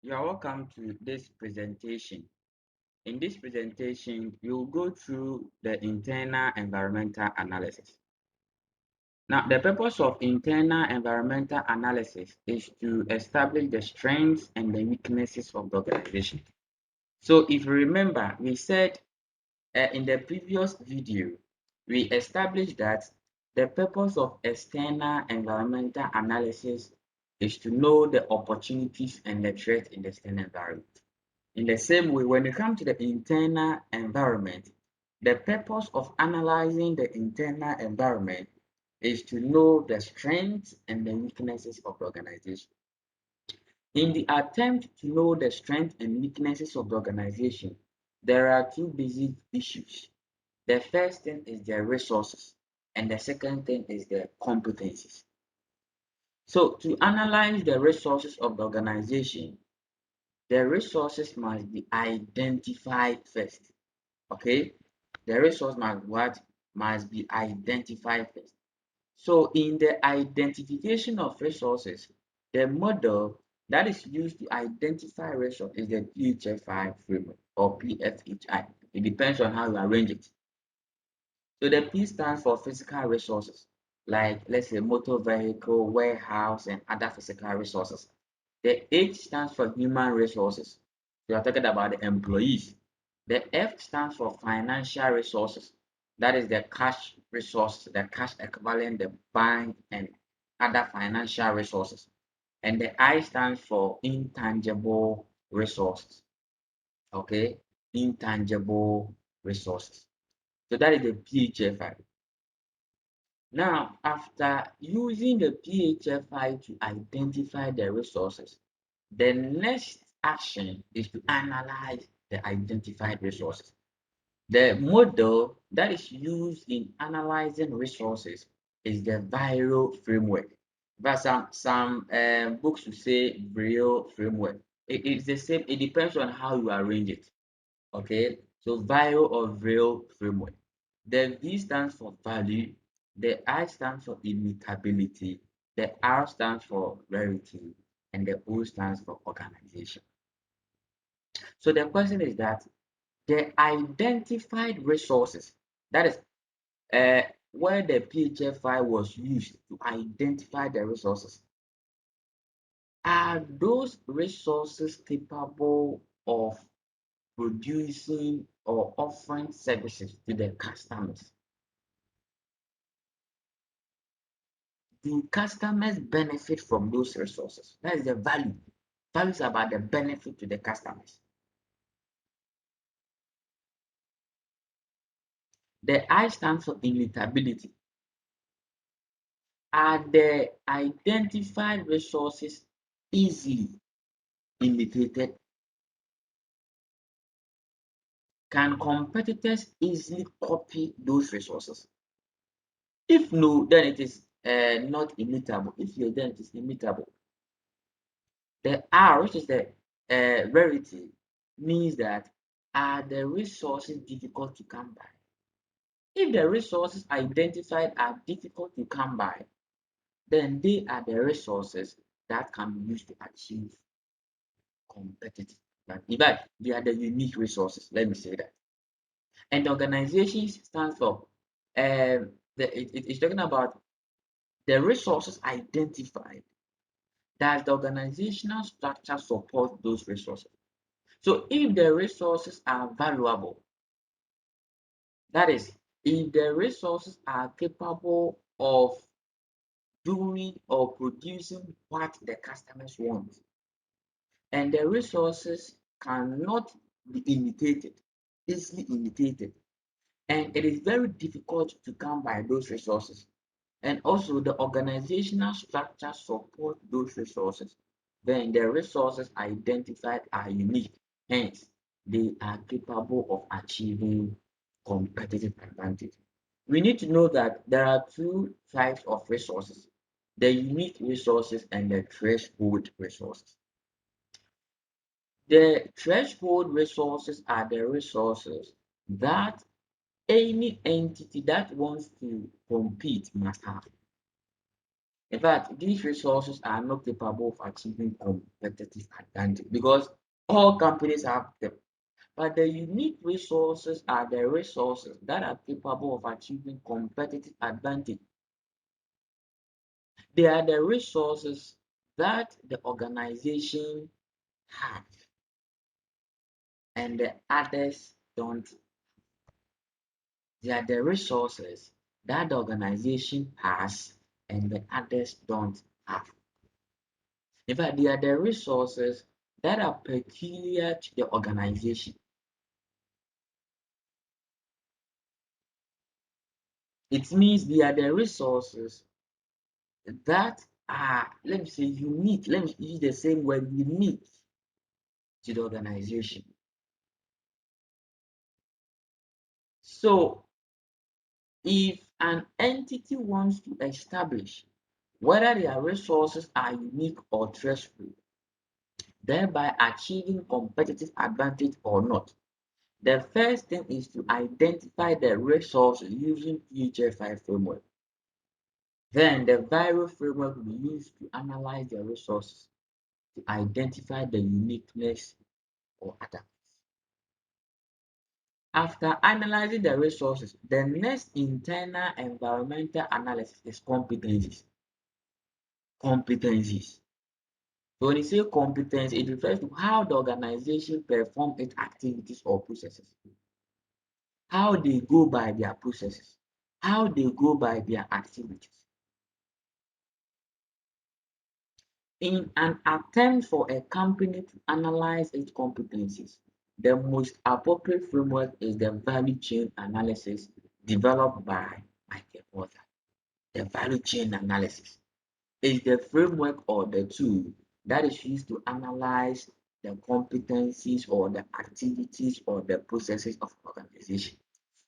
You are welcome to this presentation. In this presentation, you'll go through the internal environmental analysis. Now, the purpose of internal environmental analysis is to establish the strengths and the weaknesses of the organization. So, if you remember, we said in the previous video, we established that the purpose of external environmental analysis is to know the opportunities and the threats in the external environment. In the same way, when you come to the internal environment, the purpose of analyzing the internal environment is to know the strengths and the weaknesses of the organization. In the attempt to know the strengths and weaknesses of the organization, there are two basic issues. The first thing is the resources, and the second thing is the competencies. So, to analyze the resources of the organization, the resources must be identified first. Okay, the resource must be identified first. So in the identification of resources, the model that is used to identify resource is the PHFI framework or PFHI. It depends on how you arrange it. So the P stands for physical resources, like let's say motor vehicle, warehouse, and other physical resources. The H stands for human resources. We are talking about the employees. The F stands for financial resources. That is the cash resources, the cash equivalent, the bank, and other financial resources. And the I stands for intangible resources. Okay, intangible resources. So that is the PHFI. Now, after using the PHFI to identify the resources, the next action is to analyze the identified resources. The model that is used in analyzing resources is the Viro framework. But some books will say Brio framework. It's the same. It depends on how you arrange it. Okay, so Viro or Brio framework. The V stands for value. The I stands for immutability. The R stands for rarity, and the O stands for organization. So the question is that the identified resources, that is where the PHFI was used to identify the resources, are those resources capable of producing or offering services to the customers? Do customers benefit from those resources? That is the value. Value is about the benefit to the customers. The I stands for immutability. Are the identified resources easily imitated? Can competitors easily copy those resources? If no, then it is not immutable. If yes, then it is immutable. The R, which is the rarity, means that are the resources difficult to come by? If the resources identified are difficult to come by, then they are the resources that can be used to achieve competitive. In fact, they are the unique resources. Let me say that. And organization stands for it's talking about the resources identified. Does the organizational structure support those resources? So if the resources are valuable, that is, if the resources are capable of doing or producing what the customers want, and the resources cannot be imitated, easily imitated, and it is very difficult to come by those resources, and also the organizational structure support those resources, then the resources identified are unique, hence they are capable of achieving competitive advantage. We need to know that there are two types of resources: the unique resources and the threshold resources. The threshold resources are the resources that any entity that wants to compete must have. In fact, these resources are not capable of achieving competitive advantage because all companies have them. But the unique resources are the resources that are capable of achieving competitive advantage. They are the resources that the organization has and the others don't. They are the resources that the organization has and the others don't have. In fact, they are the resources that are peculiar to the organization. It means they are the resources that are, let me say, unique. Let me use the same word, unique to the organization. So, if an entity wants to establish whether their resources are unique or threshold, thereby achieving competitive advantage or not, the first thing is to identify the resources using PHFI framework. Then the Viro framework will be used to analyze the resources to identify the uniqueness or other. After analyzing the resources, the next internal environmental analysis is competencies. Competencies. So when you say competence, it refers to how the organization performs its activities or processes, how they go by their processes, how they go by their activities. In an attempt for a company to analyze its competencies, the most appropriate framework is the value chain analysis developed by Michael Porter. The value chain analysis is the framework or the tool that is used to analyze the competencies or the activities or the processes of organization.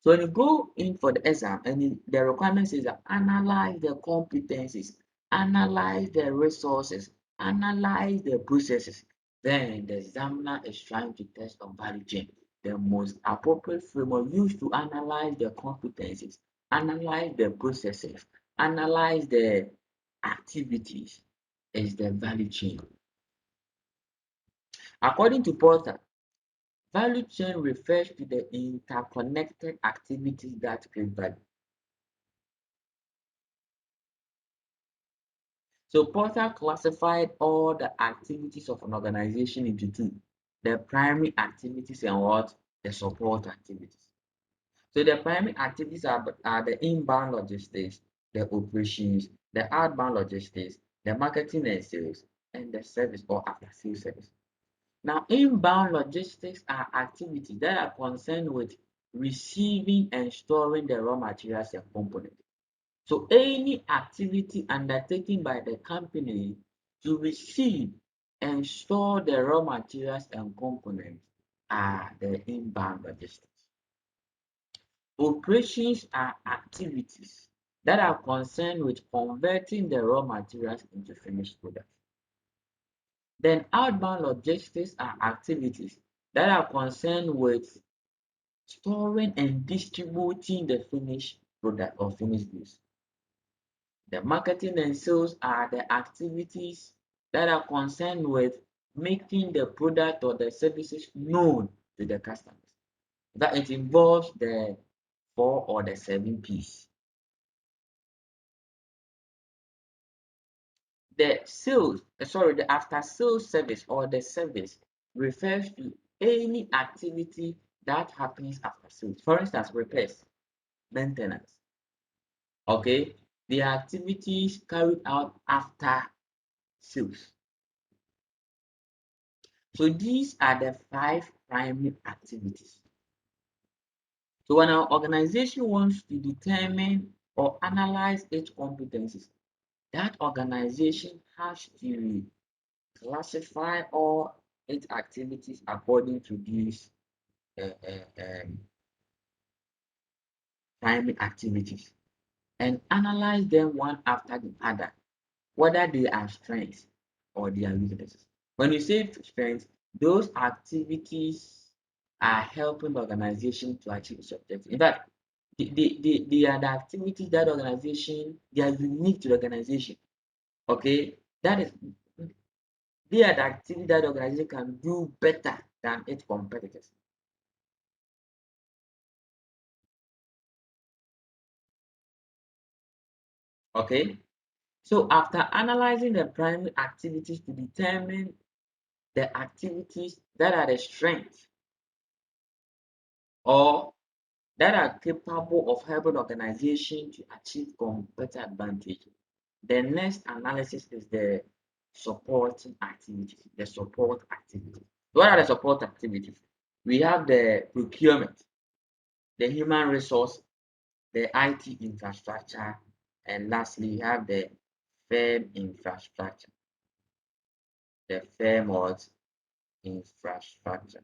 So when you go in for the exam and the requirement says that analyze the competencies, analyze the resources, analyze the processes, then the examiner is trying to test on value chain. The most appropriate framework used to analyze the competencies, analyze the processes, analyze the activities is the value chain. According to Porter, value chain refers to the interconnected activities that create value. So Porter classified all the activities of an organization into two: the primary activities and what? The support activities. So the primary activities are the inbound logistics, the operations, the outbound logistics, the marketing and sales, and the service or after sales service. Now, inbound logistics are activities that are concerned with receiving and storing the raw materials and components. So, any activity undertaken by the company to receive and store the raw materials and components are the inbound logistics. Operations are activities that are concerned with converting the raw materials into finished products. Then outbound logistics are activities that are concerned with storing and distributing the finished product or finished goods. The marketing and sales are the activities that are concerned with making the product or the services known to the customers. That it involves the 4 or the 7 P's. The after sales service or the service refers to any activity that happens after sales. For instance, repairs, maintenance. Okay, the activities carried out after sales. So these are the 5 primary activities. So when our organization wants to determine or analyze its competencies, that organization has to classify all its activities according to these uh, uh, um, primary activities and analyze them one after the other, whether they are strengths or they are weaknesses. When you say strengths, those activities are helping the organization to achieve its objectives. In fact, they are the activities that organization, they are unique to the organization. Okay, that is they are the activity that the organization can do better than its competitors. Okay, so after analyzing the primary activities to determine the activities that are the strength or that are capable of helping organization to achieve competitive advantage. The next analysis is the supporting activities, the support activities. What are the support activities? We have the procurement, the human resource, the IT infrastructure, and lastly, we have the firm infrastructure, the firm what infrastructure,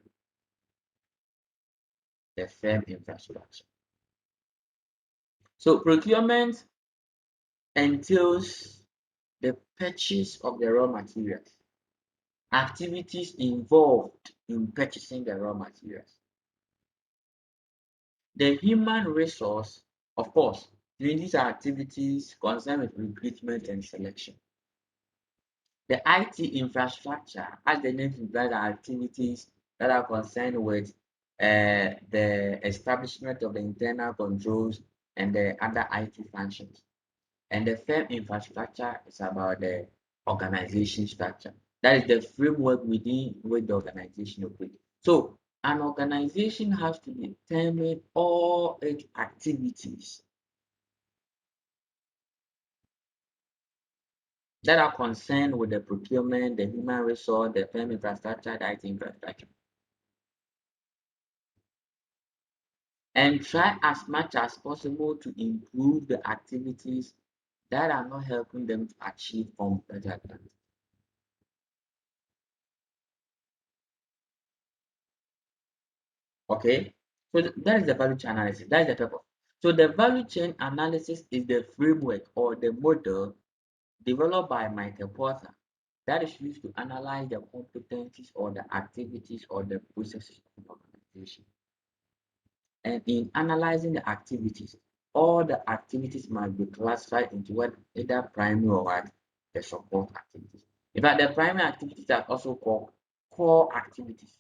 the firm infrastructure. So procurement entails the purchase of the raw materials, activities involved in purchasing the raw materials. The human resource, of course, during these activities concerned with recruitment and selection. The IT infrastructure, as the name implies, are activities that are concerned with the establishment of the internal controls and the other IT functions. And the firm infrastructure is about the organization structure. That is the framework within which the organization operates. So an organization has to determine all its activities that are concerned with the procurement, the human resource, the firm infrastructure, the IT infrastructure, and try as much as possible to improve the activities that are not helping them to achieve competitive advantage. Okay, so that is the value chain analysis. That is the purpose. So the value chain analysis is the framework or the model developed by Michael Porter that is used to analyze the competencies or the activities or the processes of an organization. And in analyzing the activities, all the activities must be classified into what either primary or what the support activities. In fact, the primary activities are also called core activities.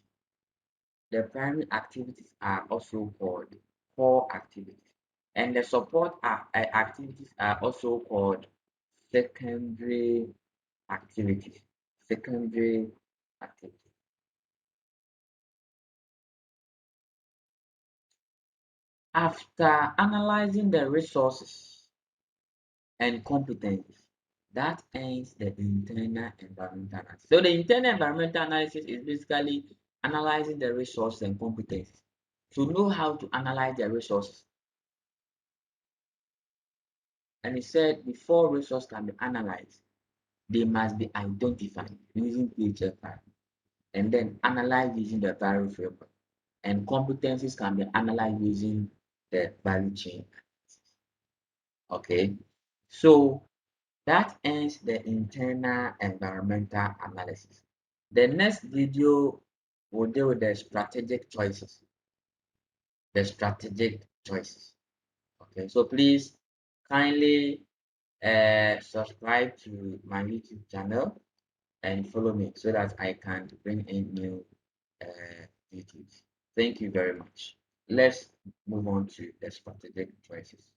The primary activities are also called core activities, and the support activities are also called secondary activities. Secondary activities. After analyzing the resources and competencies, that ends the internal environmental analysis. So the internal environmental analysis is basically analyzing the resources and competencies. To know how to analyze the resources, and he said before resources can be analyzed, they must be identified using PHFI and then analyzed using the value framework. And competencies can be analyzed using the value chain. Okay, so that ends the internal environmental analysis. The next video will deal with the strategic choices. The strategic choices. Okay, so please kindly subscribe to my YouTube channel and follow me so that I can bring in new videos. Thank you very much. Let's move on to the strategic choices.